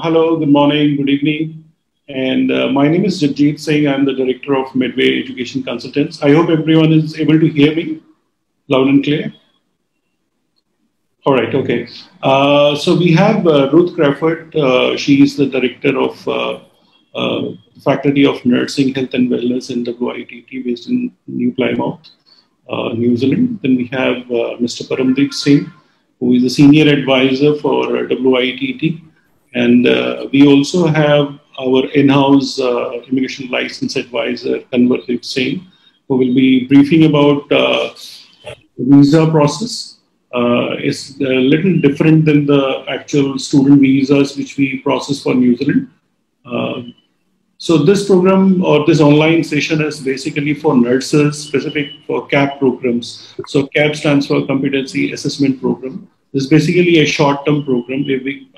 Hello, good morning, good evening. And my name is Jagjit Singh. I'm the director of Midway Education Consultants. I hope everyone is able to hear me loud and clear. All right, okay. So we have Ruth Crawford. She is the director of Faculty of Nursing, Health and Wellness in WITT based in New Plymouth, New Zealand. Then we have Mr. Paramdeep Singh, who is a senior advisor for WITT. And we also have our in-house immigration license advisor, Kanwardeep Singh, who will be briefing about the visa process. It's a little different than the actual student visas which we process for New Zealand. So this program or this online session is basically for nurses, specific for CAP programs. So CAP stands for Competency Assessment Program. This is basically a short-term program,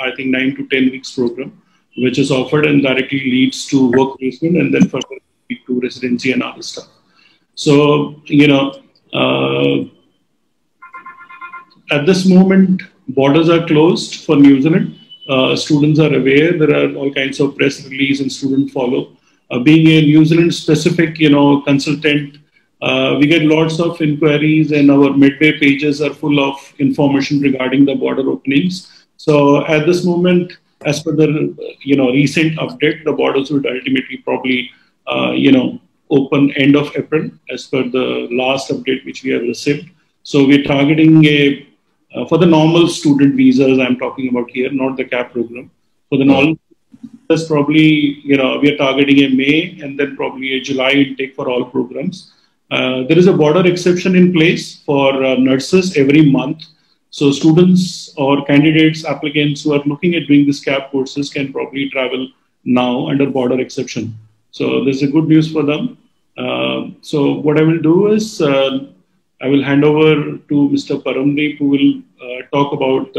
I think 9 to 10 weeks program, which is offered and directly leads to work placement and then further lead to residency and other stuff. So, at this moment, borders are closed for New Zealand. Students are aware. There are all kinds of press release and student follow. Being a New Zealand specific, consultant, we get lots of inquiries and our Midway pages are full of information regarding the border openings. So at this moment, as per the, recent update, the borders would ultimately probably, open end of April as per the last update which we have received. So we're targeting for the normal student visas, I'm talking about here, not the CAP program. For the normal visas, probably, we are targeting a May and then probably a July intake for all programs. There is a border exception in place for nurses every month. So students or candidates, applicants who are looking at doing this CAP courses can probably travel now under border exception. So there's a good news for them. So what I will do is, I will hand over to Mr. Paramdeep, who will talk about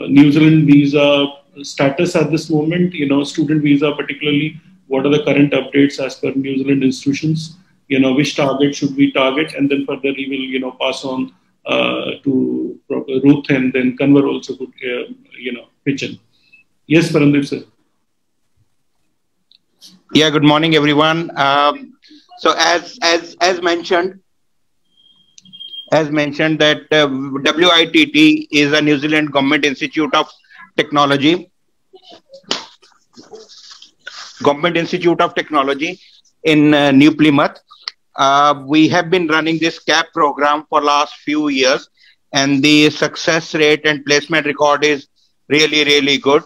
New Zealand visa status at this moment, student visa particularly, what are the current updates as per New Zealand institutions, which target should we target, and then further he will, pass on to Ruth, and then Kanwar also could, pitch in. Yes, Paramdeep, sir. Yeah, good morning, everyone. So as mentioned, that WITT is a New Zealand Government Institute of Technology. In New Plymouth. We have been running this CAP program for last few years, and the success rate and placement record is really, really good.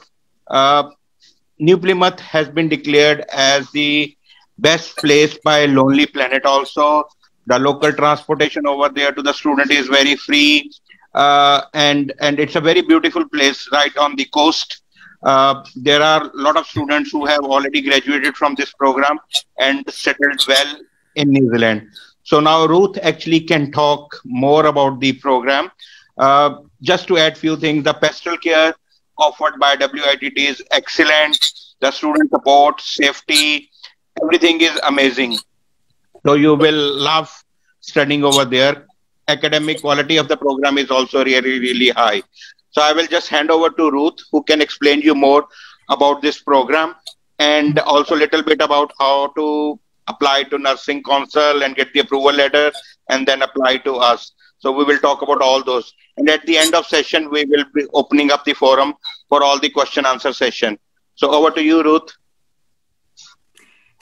New Plymouth has been declared as the best place by Lonely Planet also. The local transportation over there to the student is very free, and it's a very beautiful place right on the coast. There are a lot of students who have already graduated from this program and settled well in New Zealand. So now Ruth actually can talk more about the program. Just to add few things, the pastoral care offered by WITT is excellent. The student support, safety, everything is amazing. So you will love studying over there. Academic quality of the program is also really, really high. So I will just hand over to Ruth, who can explain you more about this program and also a little bit about how to apply to Nursing Council and get the approval letter and then apply to us. So we will talk about all those. And at the end of session, we will be opening up the forum for all the question answer session. So over to you, Ruth.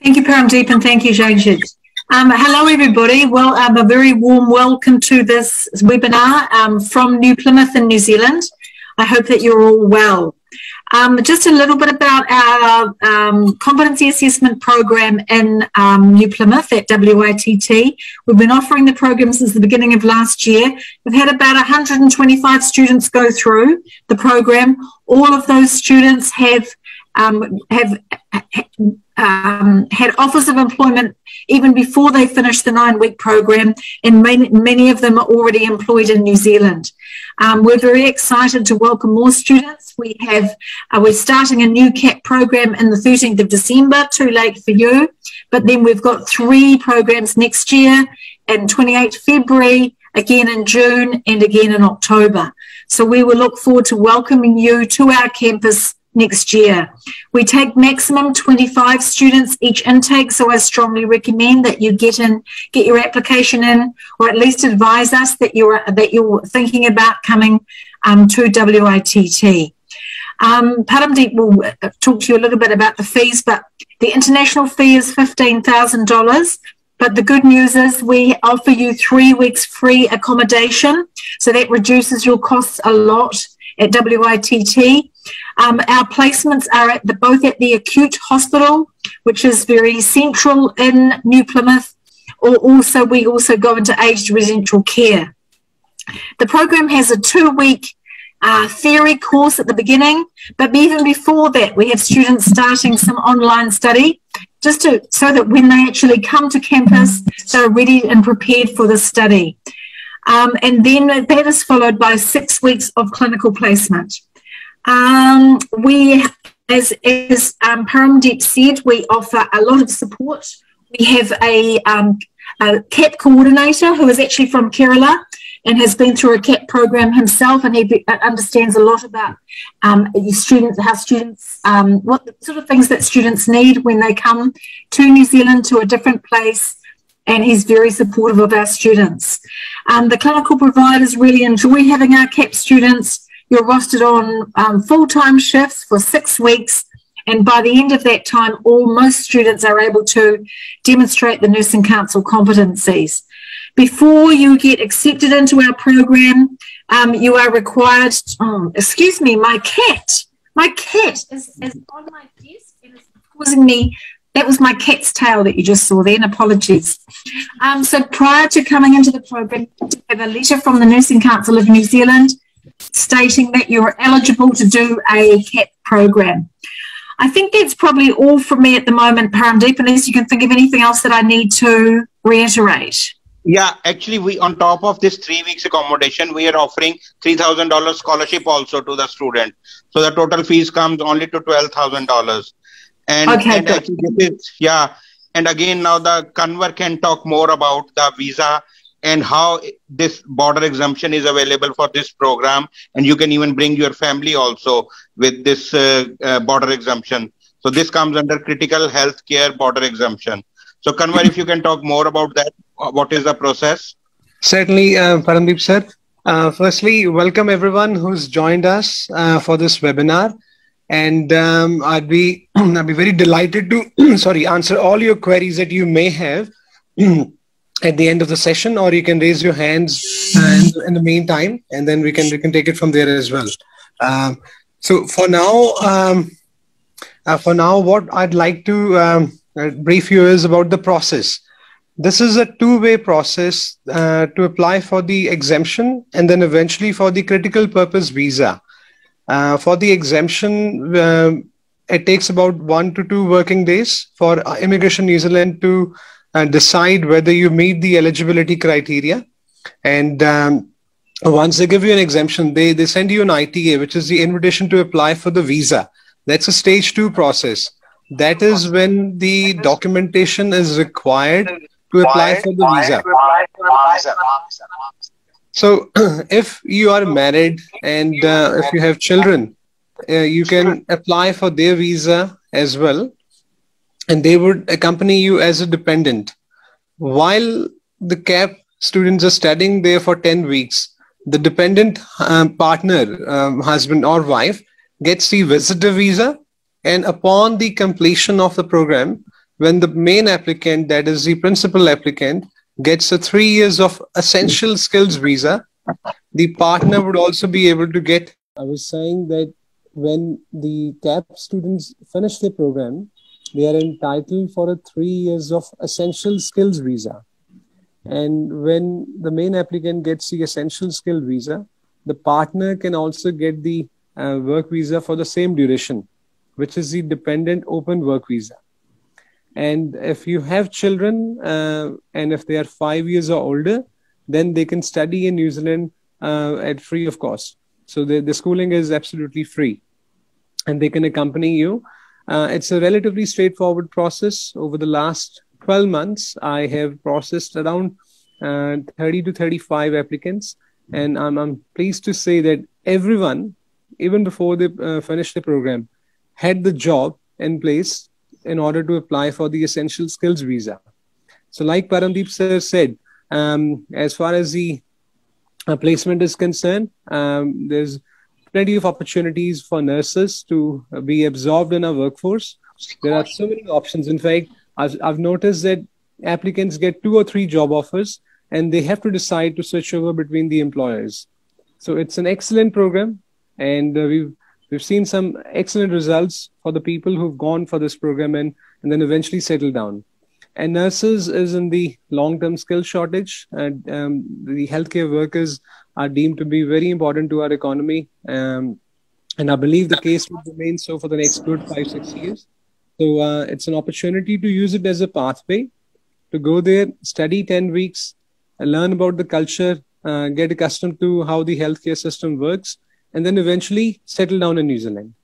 Thank you, Paramdeep, and thank you, Jagjit. Hello, everybody. Well, a very warm welcome to this webinar from New Plymouth in New Zealand. I hope that you're all well. Just a little bit about our competency assessment program in New Plymouth at WITT. We've been offering the program since the beginning of last year. We've had about 125 students go through the program. All of those students have had offers of employment even before they finished the 9-week program, and many of them are already employed in New Zealand. We're very excited to welcome more students. We're starting a new CAP program in the 13th of December, too late for you, but then we've got 3 programs next year, and 28th February, again in June, and again in October. So we will look forward to welcoming you to our campus next year. We take maximum 25 students each intake, so I strongly recommend that you get your application in, or at least advise us that you're thinking about coming to WITT. Paramdeep will talk to you a little bit about the fees, but the international fee is $15,000. But the good news is we offer you 3 weeks free accommodation, so that reduces your costs a lot at WITT. Our placements are both at the acute hospital, which is very central in New Plymouth, or we also go into aged residential care. The program has a 2-week theory course at the beginning, but even before that, we have students starting some online study, so that when they actually come to campus, they're ready and prepared for the study. And then that is followed by 6 weeks of clinical placement. We, as Paramdeep said, we offer a lot of support. We have a CAP coordinator who is actually from Kerala and has been through a CAP program himself, and he understands a lot about what sort of things that students need when they come to New Zealand, to a different place, and he's very supportive of our students. The clinical providers really enjoy having our CAP students. You're rostered on full-time shifts for 6 weeks, and by the end of that time, most students are able to demonstrate the Nursing Council competencies. Before you get accepted into our program, you are required, excuse me, my cat is on my desk and it's causing me, that was my cat's tail that you just saw then, apologies. So prior to coming into the program, you have a letter from the Nursing Council of New Zealand stating that you're eligible to do a CAP program. I think that's probably all from me at the moment, Paramdeep, unless you can think of anything else that I need to reiterate. Yeah, actually, we, on top of this 3 weeks accommodation, we are offering $3,000 scholarship also to the student. So the total fees comes only to $12,000. And, okay, and actually this is, yeah. And again, now the Kanwar can talk more about the visa and how this border exemption is available for this program. And you can even bring your family also with this border exemption. So this comes under critical health care border exemption. So Kanwar, if you can talk more about that, what is the process? Certainly, Paramdeep sir. Firstly, welcome everyone who's joined us for this webinar. And I'd be very delighted to answer all your queries that you may have at the end of the session, or you can raise your hands in the meantime, and then we can take it from there as well. So for now, what I'd like to brief you is about the process. This is a two-way process to apply for the exemption and then eventually for the critical purpose visa. For the exemption, it takes about 1 to 2 working days for Immigration New Zealand to decide whether you meet the eligibility criteria. And once they give you an exemption, they send you an ITA, which is the invitation to apply for the visa. That's a stage 2 process. That is when the documentation is required to apply for the visa. So if you are married and if you have children, you can apply for their visa as well, and they would accompany you as a dependent. While the CAP students are studying there for 10 weeks, the dependent partner, husband or wife, gets the visitor visa, and upon the completion of the program, when the main applicant, that is the principal applicant, gets a 3 years of essential skills visa, the partner would also be able to get. I was saying that when the CAP students finish the program, they are entitled for a 3 years of essential skills visa. And when the main applicant gets the essential skill visa, the partner can also get the work visa for the same duration, which is the dependent open work visa. And if you have children and if they are 5 years or older, then they can study in New Zealand at free of cost. So the schooling is absolutely free and they can accompany you. It's a relatively straightforward process. Over the last 12 months, I have processed around 30 to 35 applicants. And I'm pleased to say that everyone, even before they finish the program, had the job in place in order to apply for the essential skills visa. So like Paramdeep sir said, as far as the placement is concerned, there's plenty of opportunities for nurses to be absorbed in our workforce. There are so many options. In fact, I've noticed that applicants get 2 or 3 job offers and they have to decide to switch over between the employers. So it's an excellent program, and we've seen some excellent results for the people who've gone for this program and then eventually settle down. And nurses is in the long-term skill shortage, and the healthcare workers are deemed to be very important to our economy. And I believe the case will remain so for the next good 5-6 years. So it's an opportunity to use it as a pathway to go there, study 10 weeks, learn about the culture, get accustomed to how the healthcare system works, and then eventually settle down in New Zealand.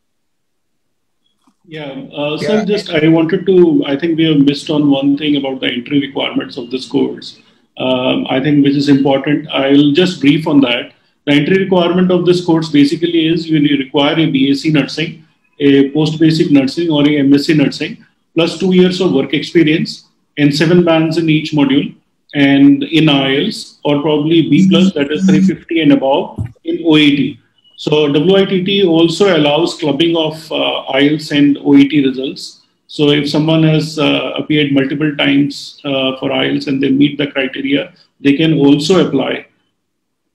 Yeah, sir, I wanted to, I think we have missed on one thing about the entry requirements of this course. I think which is important. I'll just brief on that. The entry requirement of this course basically is you require a BSc nursing, a post-basic nursing or a MSc nursing, plus 2 years of work experience and 7 bands in each module, and in IELTS or probably B+, that is 350 and above in OET. So WITT also allows clubbing of IELTS and OET results. So if someone has appeared multiple times for IELTS and they meet the criteria, they can also apply.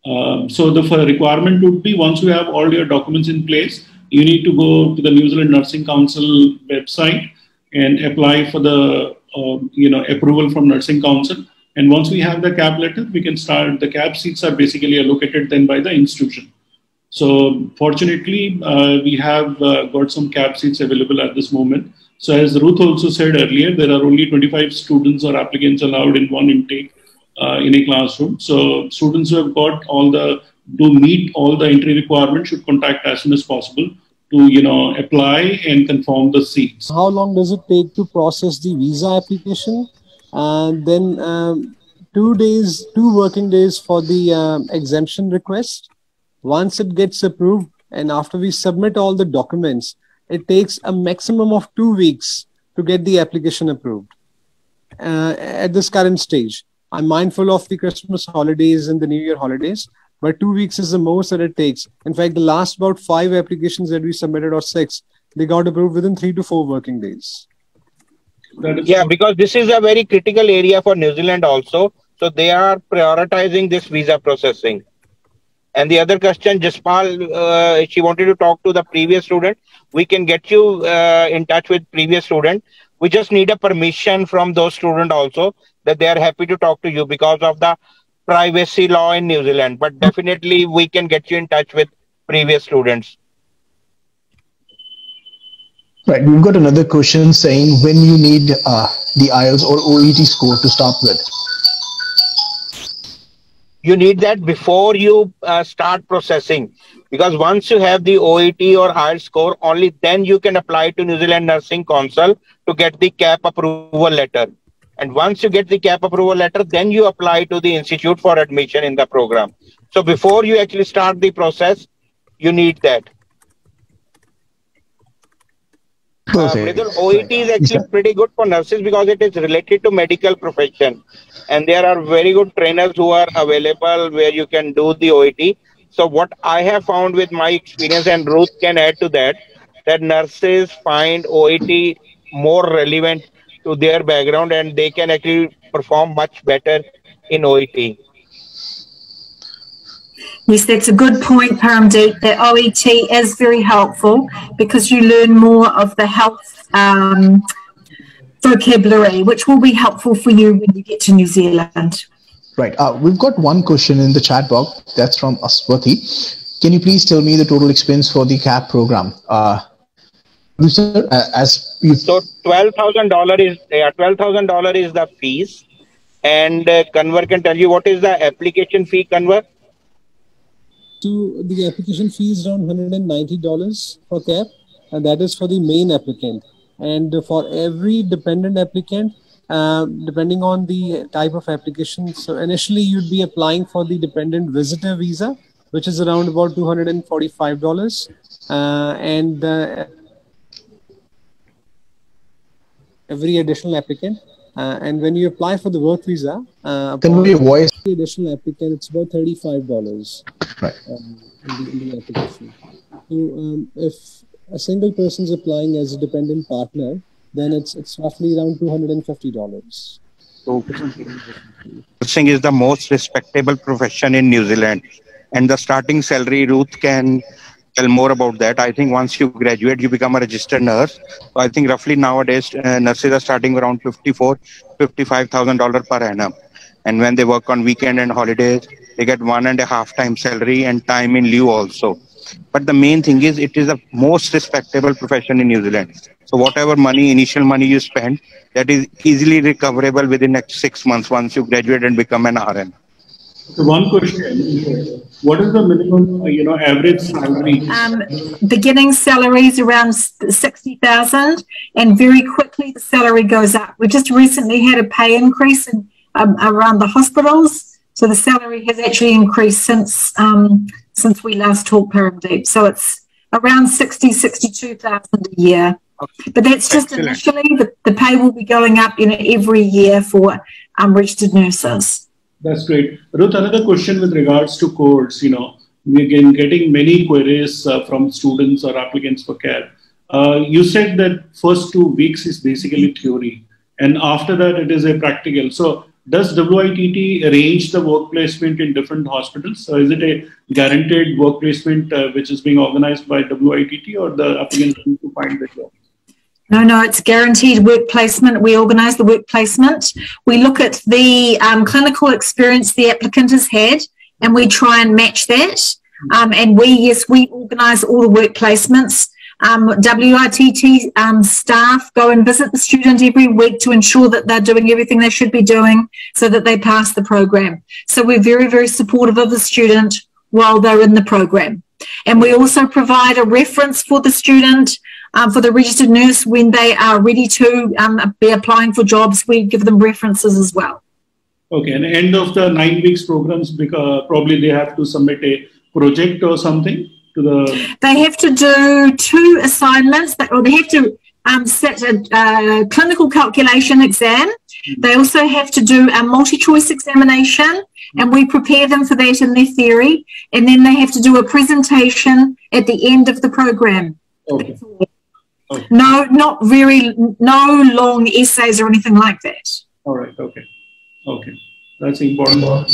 So the requirement would be, once you have all your documents in place, you need to go to the New Zealand Nursing Council website and apply for the approval from Nursing Council. And once we have the CAP letter, we can start. The CAP seats are basically allocated then by the institution. So fortunately, we have got some CAP seats available at this moment. So as Ruth also said earlier, there are only 25 students or applicants allowed in one intake in a classroom. So students who have got to meet all the entry requirements should contact as soon as possible to apply and confirm the seats. How long does it take to process the visa application? And then 2 working days for the exemption request. Once it gets approved and after we submit all the documents, it takes a maximum of 2 weeks to get the application approved. At this current stage, I'm mindful of the Christmas holidays and the New Year holidays, but 2 weeks is the most that it takes. In fact, the last about 5 applications that we submitted, or 6, they got approved within 3 to 4 working days. Yeah, because this is a very critical area for New Zealand also. So they are prioritizing this visa processing. And the other question, Jaspal, she wanted to talk to the previous student. We can get you in touch with previous student. We just need a permission from those students also that they are happy to talk to you because of the privacy law in New Zealand. But definitely we can get you in touch with previous students. Right, we've got another question saying when you need the IELTS or OET score to start with. You need that before you start processing, because once you have the OET or IELTS score, only then you can apply to New Zealand Nursing Council to get the CAP approval letter. And once you get the CAP approval letter, then you apply to the institute for admission in the program. So before you actually start the process, you need that. OET is actually pretty good for nurses because it is related to medical profession, and there are very good trainers who are available where you can do the OET. So what I have found with my experience, and Ruth can add to that, that nurses find OET more relevant to their background and they can actually perform much better in OET. Yes, that's a good point, Paramdeep. That OET is very helpful because you learn more of the health vocabulary, which will be helpful for you when you get to New Zealand. Right. We've got one question in the chat box. That's from Aswathi. Can you please tell me the total expense for the CAP program? So $12,000 is $12,000 is the fees, and Kanwar can tell you what is the application fee, Kanwar. So the application fee is around $190 for CAP, and that is for the main applicant. And for every dependent applicant, depending on the type of application, so initially you'd be applying for the dependent visitor visa, which is around about $245, and every additional applicant. And when you apply for the work visa, Convey your voice. the additional applicant, it's about $35 Right. in the application. So if a single person is applying as a dependent partner, then it's roughly around $250. So, nursing is the most respectable profession in New Zealand, and the starting salary, Ruth can tell more about that. I think once you graduate, you become a registered nurse. So I think roughly nowadays nurses are starting around $55,000 per annum, and when they work on weekend and holidays, they get 1.5 times salary and time in lieu also. But the main thing is, it is the most respectable profession in New Zealand. So whatever initial money you spend, that is easily recoverable within next 6 months once you graduate and become an RN. So one question: what is the minimum, average salary? Beginning salary is around 60,000, and very quickly the salary goes up. We just recently had a pay increase around the hospitals, so the salary has actually increased since we last talked, Paramdeep. So it's around 62,000 a year. But that's just initially. The pay will be going up, every year for registered nurses. That's great. Ruth, another question with regards to course. We're getting many queries from students or applicants for CARE. You said that first 2 weeks is basically theory, and after that it is a practical. So does WITT arrange the work placement in different hospitals? Or is it a guaranteed work placement which is being organized by WITT, or the applicants need to find the job? No, it's guaranteed work placement. We organise the work placement. We look at the clinical experience the applicant has had, and we try and match that. And we organise all the work placements. WITT staff go and visit the student every week to ensure that they're doing everything they should be doing so that they pass the program. So we're very, very supportive of the student while they're in the program. And we also provide a reference for the student, for the registered nurse when they are ready to be applying for jobs. We give them references as well. Okay, and end of the 9 weeks programs, because probably they have to submit a project or something to the... They have to do 2 assignments, or they have to sit a clinical calculation exam. They also have to do a multi-choice examination, and we prepare them for that in their theory. And then they have to do a presentation at the end of the program. Okay. Okay. No long essays or anything like that. All right. Okay. That's important.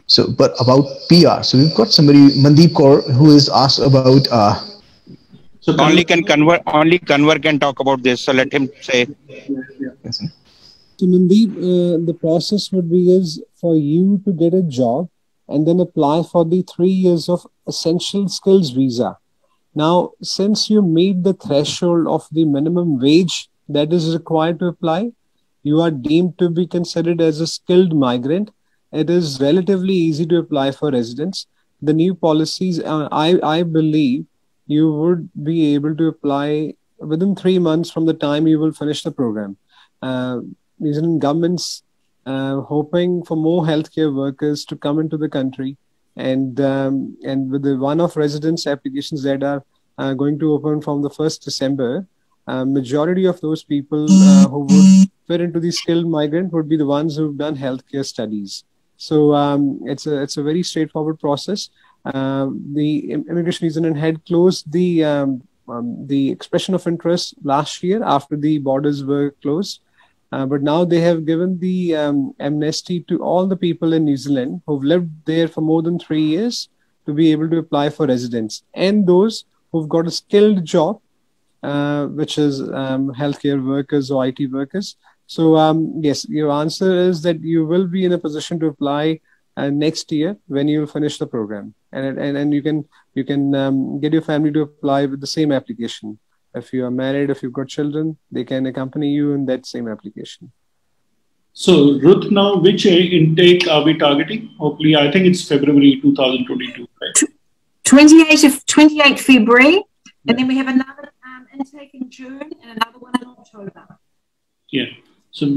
So, but about PR. So we've got somebody, Mandeep Kaur, who has asked about. So only Kanwar can talk about this. So let him say. Yes. So Mandeep, the process would be is for you to get a job and then apply for the 3 years of essential skills visa. Now, since you meet the threshold of the minimum wage that is required to apply, you are deemed to be considered as a skilled migrant. It is relatively easy to apply for residence. The new policies, I believe, you would be able to apply within 3 months from the time you will finish the program. New Zealand government's hoping for more healthcare workers to come into the country. And with the one-off residence applications that are going to open from the 1st December, majority of those people who would fit into the skilled migrant would be the ones who've done healthcare studies. So it's a very straightforward process. The Immigration New Zealand had closed the expression of interest last year after the borders were closed. But now they have given the amnesty to all the people in New Zealand who've lived there for more than 3 years to be able to apply for residence, and those who've got a skilled job, which is healthcare workers or IT workers. So yes, your answer is that you will be in a position to apply next year when you finish the program, and you can get your family to apply with the same application. If you are married, if you've got children, they can accompany you in that same application. So, Ruth, now which intake are we targeting? Hopefully, I think it's February 2022, right? 28 February, and then we have another intake in June and another one in October. Yeah. So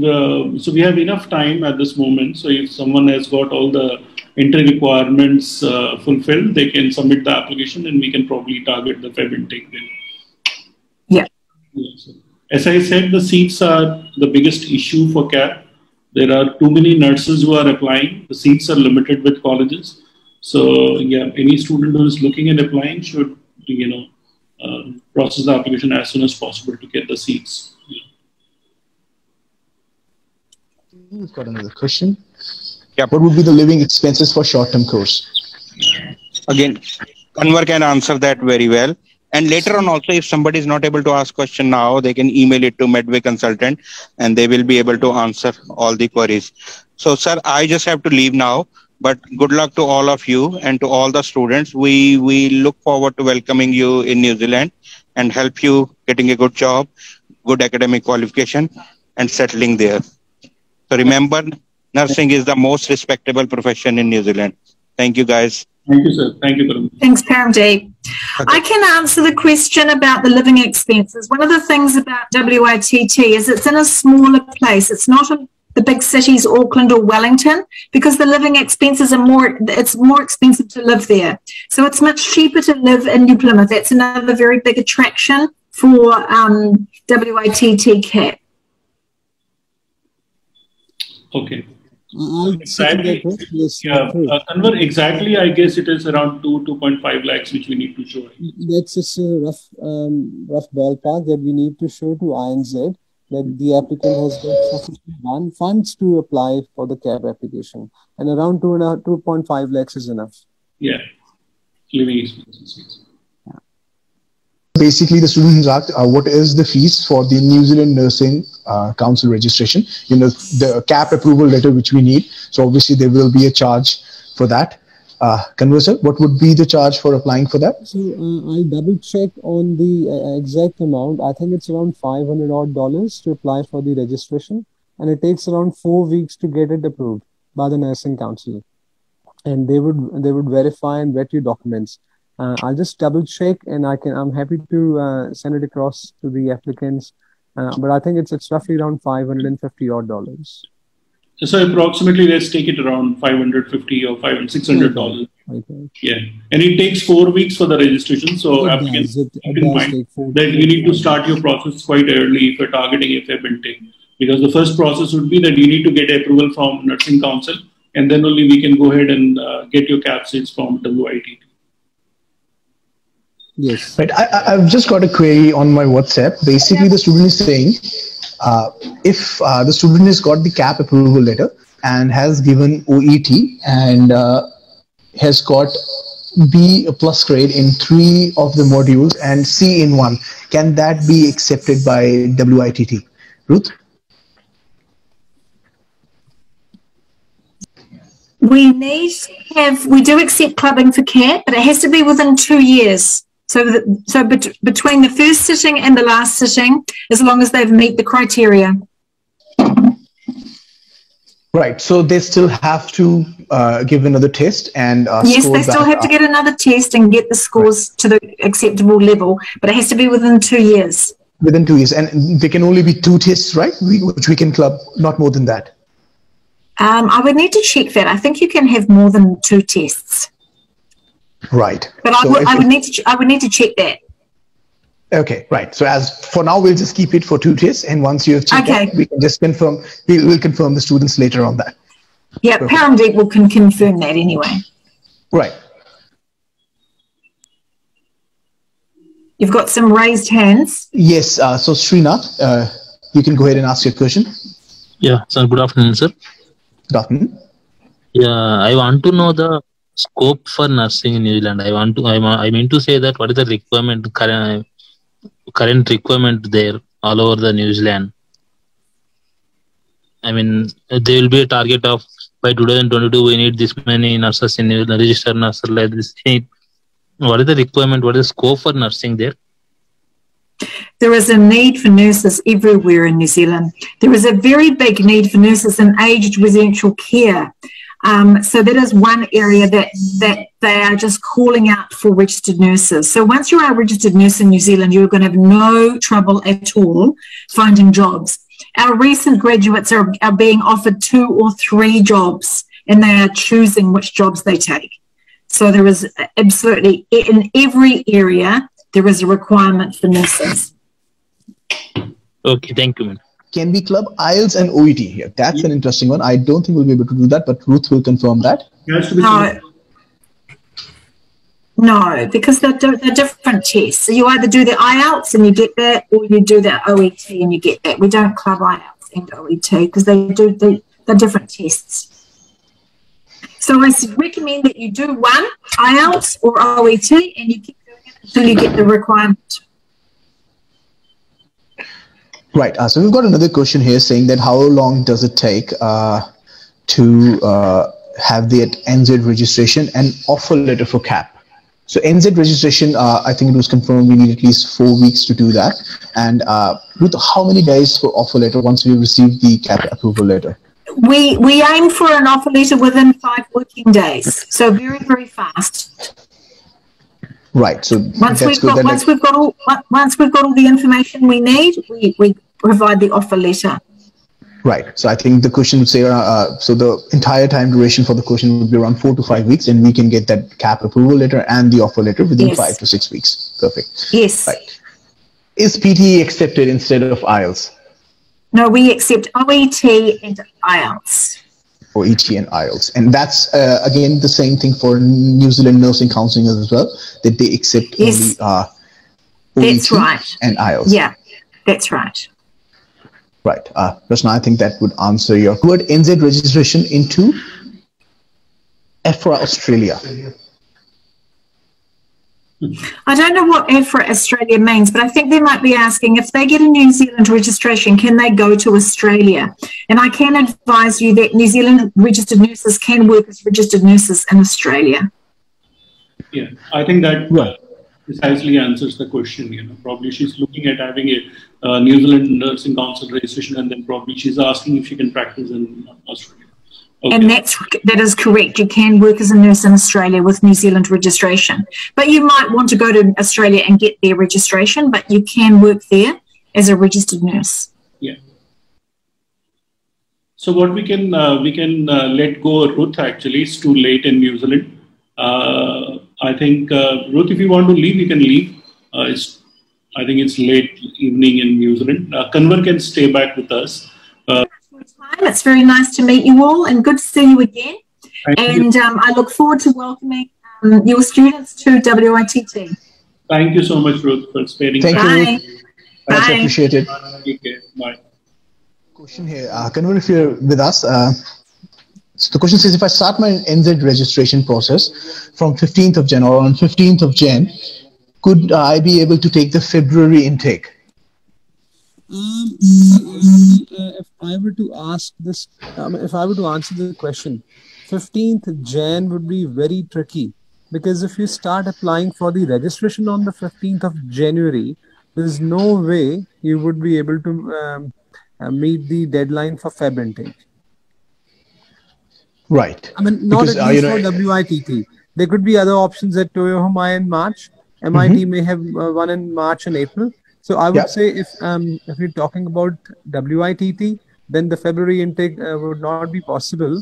we have enough time at this moment. So if someone has got all the entry requirements fulfilled, they can submit the application, and we can probably target the Feb intake then. Yeah. Yeah, so As I said, the seats are the biggest issue for CAP. There are too many nurses who are applying. The seats are limited with colleges. So yeah, any student who is looking at applying should, process the application as soon as possible to get the seats. We've got another question. Yep. What would be the living expenses for short-term course? Again, Kanwar can answer that very well. And later on also, if somebody is not able to ask question now, they can email it to Medway Consultant and they will be able to answer all the queries. So, sir, I just have to leave now, but good luck to all of you and to all the students. We look forward to welcoming you in New Zealand and help you getting a good job, good academic qualification and settling there. So remember, nursing is the most respectable profession in New Zealand. Thank you, guys. Thank you, sir. Thank you, Karan. Thanks, Paramdeep. I can answer the question about the living expenses. One of the things about WITT is it's in a smaller place. It's not in the big cities, Auckland or Wellington, because the living expenses are it's more expensive to live there. So it's much cheaper to live in New Plymouth. That's another very big attraction for WITT CAP. Okay. Exactly. Yes, yeah, Kanwar, exactly, I guess it is around 2.5 lakhs which we need to show. That's just a rough ballpark that we need to show to INZ that the applicant has got sufficient funds to apply for the CAP application, and around 2.5 lakhs is enough. Yeah, living expenses. Basically, the students asked, what is the fees for the New Zealand Nursing Council registration? The CAP approval letter which we need. So obviously there will be a charge for that. Kanwar sir, what would be the charge for applying for that? So I'll double check on the exact amount. I think it's around $500 odd to apply for the registration, and it takes around 4 weeks to get it approved by the Nursing Council, and they would verify and vet your documents. I'll just double check, and I'm happy to send it across to the applicants. But I think it's roughly around $550 odd. So approximately, let's take it around $550 or $600. Okay. Yeah, and it takes 4 weeks for the registration. So applicants, keep in mind that you need to start your process quite early if you're targeting FABINTEC, because the first process would be that you need to get approval from Nursing Council, and then only we can go ahead and get your CAP seats from WITT. Yes. Right. I've just got a query on my WhatsApp. Basically, the student is saying, if the student has got the CAP approval letter and has given OET and has got B+ grade in 3 of the modules and C in 1, can that be accepted by WITT? Ruth? We do accept clubbing for CAP, but it has to be within 2 years. So between the first sitting and the last sitting, as long as they've met the criteria. Right. So they still have to give another test and yes, they still have to get another test and get the scores to the acceptable level, but it has to be within 2 years. Within 2 years, and there can only be 2 tests, right? Which we can club, not more than that. I would need to check that. I think you can have more than 2 tests. Right. But I would need to check that. Okay, right. So as for now, we'll just keep it for 2 tests, and once you have checked that, we can just confirm. We'll confirm the students later on that. Yeah, Paramdeep can confirm that anyway. Right. You've got some raised hands. Yes. So Srinath, you can go ahead and ask your question. Yeah. So good afternoon, sir. Good afternoon. Yeah, I want to know the scope for nursing in New Zealand. I mean to say that what is the requirement, current requirement there all over the New Zealand? I mean, there will be a target of by 2022 we need this many nurses in New Zealand, registered nurses like this. What is the requirement? What is the scope for nursing there? There is a need for nurses everywhere in New Zealand. There is a very big need for nurses in aged residential care. So that is one area that they are just calling out for registered nurses. So once you are a registered nurse in New Zealand, you're going to have no trouble at all finding jobs. Our recent graduates are being offered 2 or 3 jobs, and they are choosing which jobs they take. So there is absolutely, in every area, there is a requirement for nurses. Okay, thank you, man. Can we club IELTS and OET here? That's an interesting one. I don't think we'll be able to do that, but Ruth will confirm that. No, because they're different tests. So you either do the IELTS and you get that, or you do the OET and you get that. We don't club IELTS and OET because they're different tests. So I recommend that you do one, IELTS or OET, and you keep doing it until you get the requirement. Right. So we've got another question here saying that how long does it take to have the NZ registration and offer letter for CAP? So NZ registration, I think it was confirmed we need at least 4 weeks to do that. And Ruth, how many days for offer letter once we receive the CAP approval letter? We aim for an offer letter within 5 working days. So very, very fast. Right. So once we've got all the information we need, we provide the offer letter. Right. So I think the question would say, so the entire time duration for the question would be around 4 to 5 weeks, and we can get that CAP approval letter and the offer letter within 5 to 6 weeks. Perfect. Yes. Right. Is PTE accepted instead of IELTS? No, we accept OET and IELTS. OET and IELTS. And that's, again, the same thing for New Zealand Nursing Counselling as well, that they accept only that's OET right. and IELTS. Yeah, that's right. Right. Rashna, I think that would answer your word. NZ registration into EFRA Australia. I don't know what EFRA Australia means, but I think they might be asking if they get a New Zealand registration, can they go to Australia? And I can advise you that New Zealand registered nurses can work as registered nurses in Australia. Yeah, I think that precisely answers the question. Probably she's looking at having a New Zealand Nursing Council registration, and then probably she's asking if she can practice in Australia. Okay. And that is correct. You can work as a nurse in Australia with New Zealand registration. But you might want to go to Australia and get their registration, but you can work there as a registered nurse. Yeah. So what we can let go of Ruth, actually. It's too late in New Zealand. I think, Ruth, if you want to leave, you can leave. I think it's late evening in New Zealand. Kanwar can stay back with us. It's very nice to meet you all and good to see you again. I look forward to welcoming your students to WITT. Thank you so much, Ruth, for sparing time. Thank you, Ruth. Much appreciated. Okay, bye. Question here. Kanwar, if you're with us, so the question says, if I start my NZ registration process from 15th of Jan or on 15th of Jan, could I be able to take the February intake? If I were to ask this, if I were to answer the question, 15th Jan would be very tricky, because if you start applying for the registration on the 15th of January, there's no way you would be able to meet the deadline for Feb intake. Right. I mean, not because, at least for WITT. There could be other options at Toyohama in March. MIT may have one in March and April. So I would say if you're talking about WITT, then the February intake would not be possible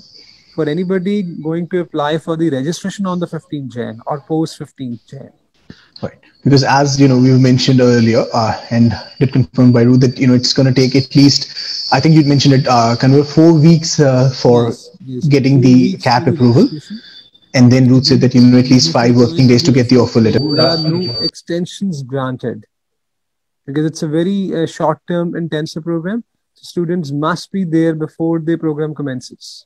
for anybody going to apply for the registration on the 15th Jan or post 15th Jan. Right. Because as we mentioned earlier, and it confirmed by Ruth that it's going to take at least, I think you mentioned it, kind of 4 weeks for getting the CAP approval. And then Ruth said that at least 5 working days to get the offer letter. There are no extensions granted, because it's a very short-term intensive program. So students must be there before the program commences.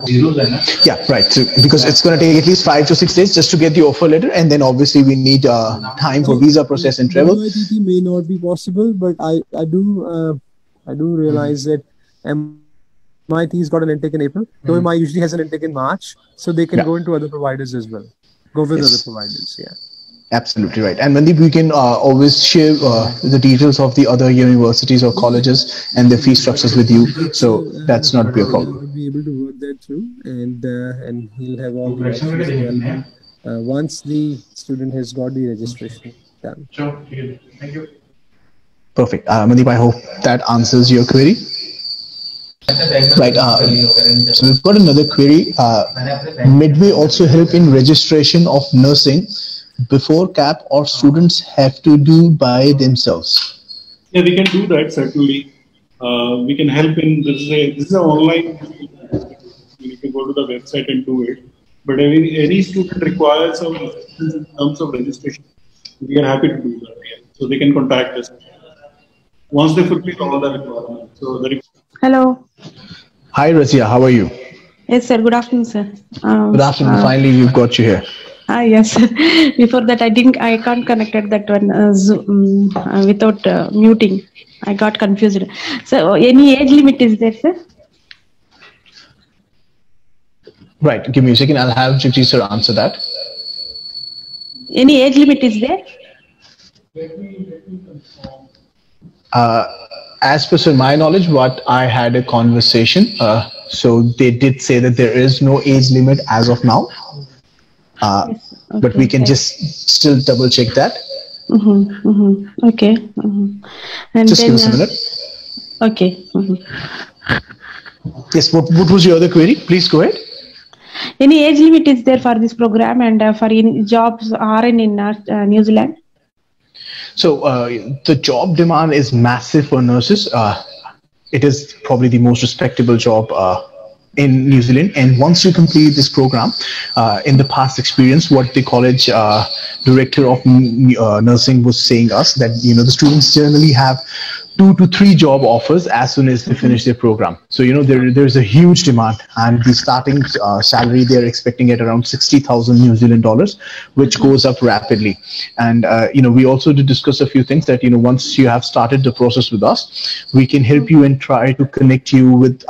Yeah, right. So because it's going to take at least 5 to 6 days just to get the offer letter, and then obviously we need time for visa process and travel. WITT may not be possible, but I do realize that MIT's got an intake in April. Toyohama usually has an intake in March, so they can go into other providers as well. Go with other providers, Absolutely right. And Mandeep, we can always share the details of the other universities or colleges and their fee structures with you. So that's not be a problem. We'll be able to work that through, and he'll have all the options available once the student has got the registration done. Sure. Thank you. Perfect. Mandeep, I hope that answers your query. Right. So we've got another query. Midway also help in registration of nursing before CAP, or students have to do by themselves? Yeah, we can do that certainly. We can help in this is an online. You can go to the website and do it. But any student requires some assistance in terms of registration. We are happy to do that. Yeah. So they can contact us once they fulfill all the requirements. So Hello. Hi, Razia. How are you? Yes, sir. Good afternoon, sir. Good afternoon. Finally, we've got you here. Yes. Before that, I can't connected that one Zoom, without muting. I got confused. So, any age limit is there, sir? Right. Give me a second. I'll have Jagji sir answer that. Any age limit is there? As per my knowledge, what I had a conversation, so they did say that there is no age limit as of now. Yes. Okay, but we can just still double check that. Okay. And just then, give us a minute. Okay. Yes. What was your other query? Please go ahead. Any age limit is there for this program and for any jobs are in New Zealand? So the job demand is massive for nurses. It is probably the most respectable job in New Zealand, and once you complete this program, in the past experience, what the college director of nursing was saying us that the students generally have 2 to 3 job offers as soon as they finish their program. So there's a huge demand, and the starting salary they're expecting at around 60,000 New Zealand dollars, which goes up rapidly. And we also did discuss a few things that once you have started the process with us, we can help you and try to connect you with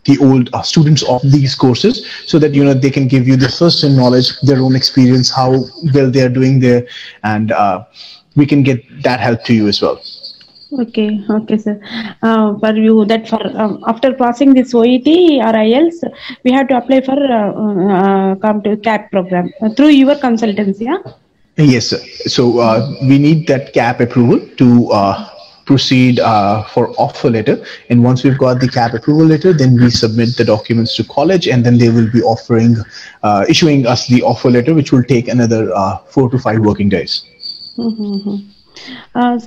the old students of these courses, so that they can give you the first-hand knowledge, their own experience, how well they are doing there, and we can get that help to you as well. Okay, sir. For you, that for after passing this OET or IELTS, we have to apply for come to CAP program through your consultancy, yeah? Yes, sir. So we need that CAP approval to proceed for offer letter, and once we've got the CAP approval letter, then we submit the documents to college, and then they will be issuing us the offer letter, which will take another 4 to 5 working days. As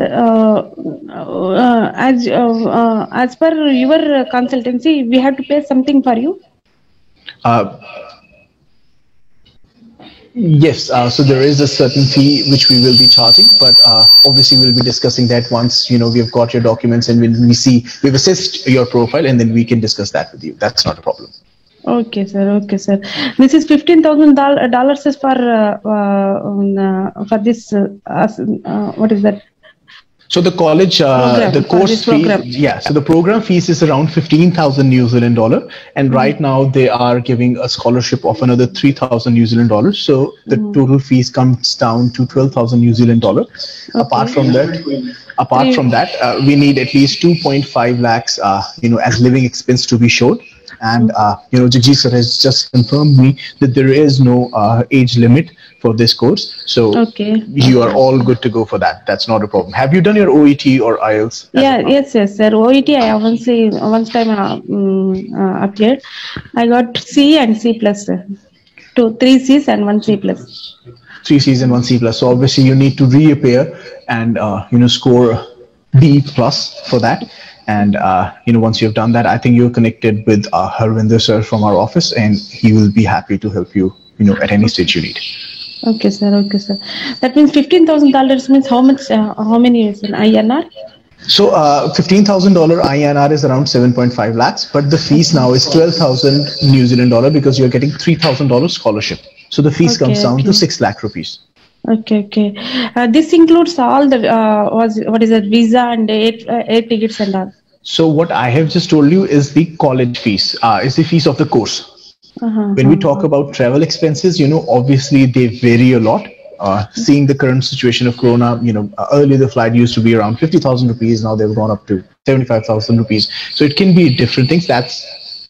per your consultancy, we have to pay something for you? Yes, so there is a certain fee which we will be charging, but obviously we'll be discussing that once we've got your documents and when we've assessed your profile, and then we can discuss that with you. That's not a problem. Okay, sir. This is $15,000 is for this. What is that? So the college, the course fee, so the program fees is around 15,000 New Zealand dollar, and right now they are giving a scholarship of another 3,000 New Zealand dollars. So the total fees comes down to 12,000 New Zealand dollar. Okay. Apart from that, we need at least 2.5 lakhs, as living expense to be showed. And Jagji sir has just confirmed me that there is no age limit for this course, so you are all good to go for that. That's not a problem. Have you done your OET or IELTS? Yes, sir. OET I once time appeared. I got C and C plus, 3 C's and 1 C plus. 3 C's and 1 C plus. So obviously you need to reappear and score D plus for that. And once you've done that, I think you're connected with Harvinder sir from our office, and he will be happy to help you, at any stage you need. Okay, sir. That means $15,000 means how much? How many years in INR? So $15,000 INR is around 7.5 lakhs, but the fees now is 12,000 New Zealand dollar because you're getting $3,000 scholarship. So the fees comes down to 6 lakh rupees. Okay. This includes all the what is that, visa and air tickets and all. So what I have just told you is the college fees, is the fees of the course. When we talk about travel expenses, obviously they vary a lot. Seeing the current situation of Corona, earlier the flight used to be around 50,000 rupees. Now they've gone up to 75,000 rupees. So it can be different things. That's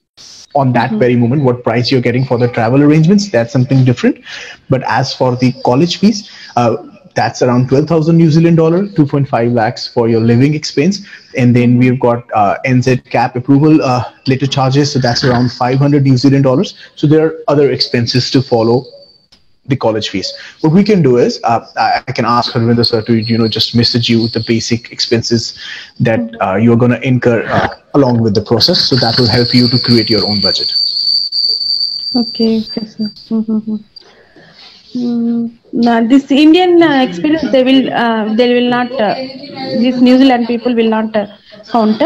on that very moment, what price you're getting for the travel arrangements, that's something different. But as for the college fees, that's around 12,000 New Zealand dollar, 2.5 lakhs for your living expense. And then we've got NZ CAP approval letter charges. So that's around 500 New Zealand dollars. So there are other expenses to follow the college fees. What we can do is I can ask Harvinder sir to just message you the basic expenses that you're going to incur along with the process. So that will help you to create your own budget. Okay, sir. Now, this Indian experience, they will not. These New Zealand people will not count.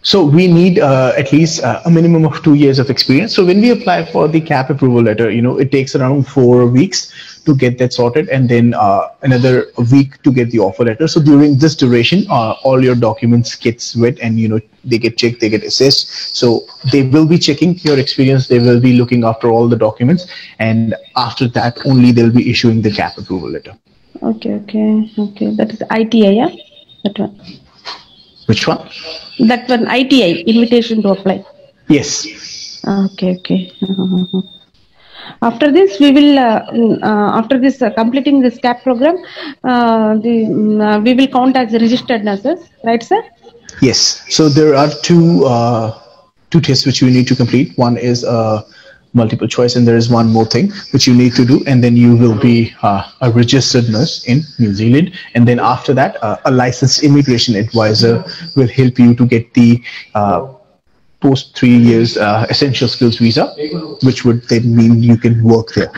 So we need at least a minimum of 2 years of experience. So when we apply for the CAP approval letter, it takes around 4 weeks to get that sorted, and then another week to get the offer letter. So during this duration, all your documents gets wet, and they get checked, they get assessed. So they will be checking your experience. They will be looking after all the documents, and after that only they'll be issuing the CAP approval letter. Okay. That is ITI, yeah? That one. Which one? That one, ITI, invitation to apply. Yes. Okay. After this, we will, completing this CAP program, we will count as registered nurses, right, sir? Yes. So there are two tests which you need to complete. One is multiple choice, and there is one more thing which you need to do, and then you will be a registered nurse in New Zealand. And then after that, a licensed immigration advisor will help you to get the post 3 years essential skills visa, which would then mean you can work there.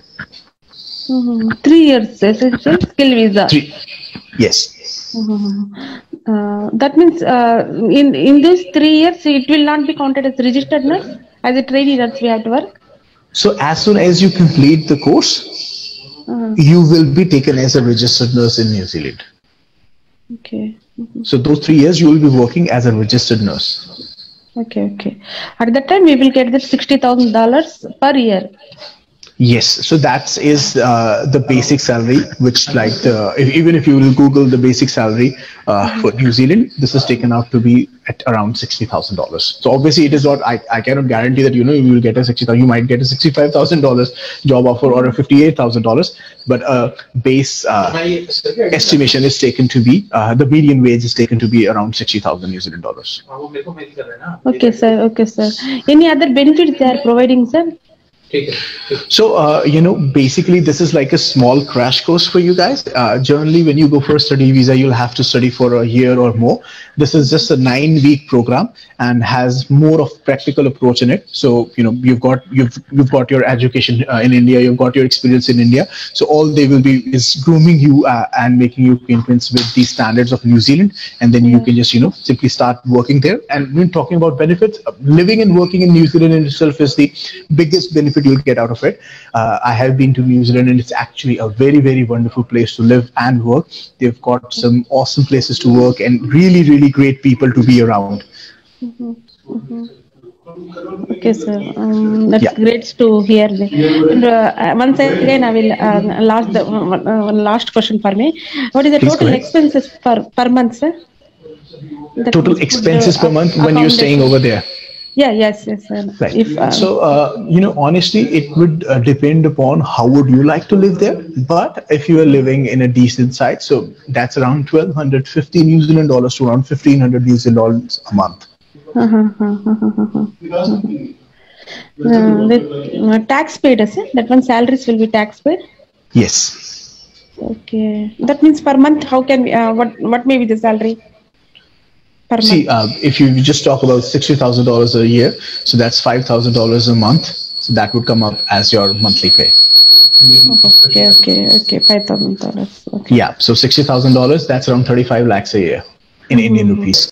3 years essential skill visa. Yes. That means in these 3 years, it will not be counted as registered nurse. As a trainee nurse, we have to work. So as soon as you complete the course, you will be taken as a registered nurse in New Zealand. Okay. So those 3 years you will be working as a registered nurse. Okay. At that time, we will get the $60,000 per year. Yes, so that is the basic salary, which even if you will Google the basic salary for New Zealand, this is taken out to be at around $60,000. So obviously it is not, I cannot guarantee that, you will get a $60,000, you might get a $65,000 job offer or a $58,000, but base estimation is taken to be, the median wage is taken to be around 60,000 New Zealand dollars. Okay, sir. Any other benefits they are providing, sir? So, basically this is like a small crash course for you guys. Generally, when you go for a study visa, you'll have to study for a year or more. This is just a 9-week program and has more of practical approach in it. So, you've got your education in India, you've got your experience in India. So all they will be is grooming you and making you acquaintance with the standards of New Zealand. And then you can just, simply start working there. And when talking about benefits, living and working in New Zealand in itself is the biggest benefit you'll get out of it. I have been to New Zealand, and it's actually a very, very wonderful place to live and work. They've got some awesome places to work and really, really great people to be around. Okay, sir. That's great to hear. And, once again, I will last question for me. What is the total expenses per month, sir? Total expenses per month when you're staying over there? Yes, sir. Right. So, honestly, it would depend upon how would you like to live there. But if you are living in a decent site, so that's around 1,250 New Zealand dollars to around 1,500 New Zealand dollars a month. The tax paid, is it? That one salaries will be tax paid? Yes. Okay. That means per month, how can we, what may be the salary? See, if you just talk about $60,000 a year, so that's $5,000 a month. So that would come up as your monthly pay. Okay, $5,000. Okay. Yeah, so $60,000, that's around 35 lakhs a year in Indian rupees.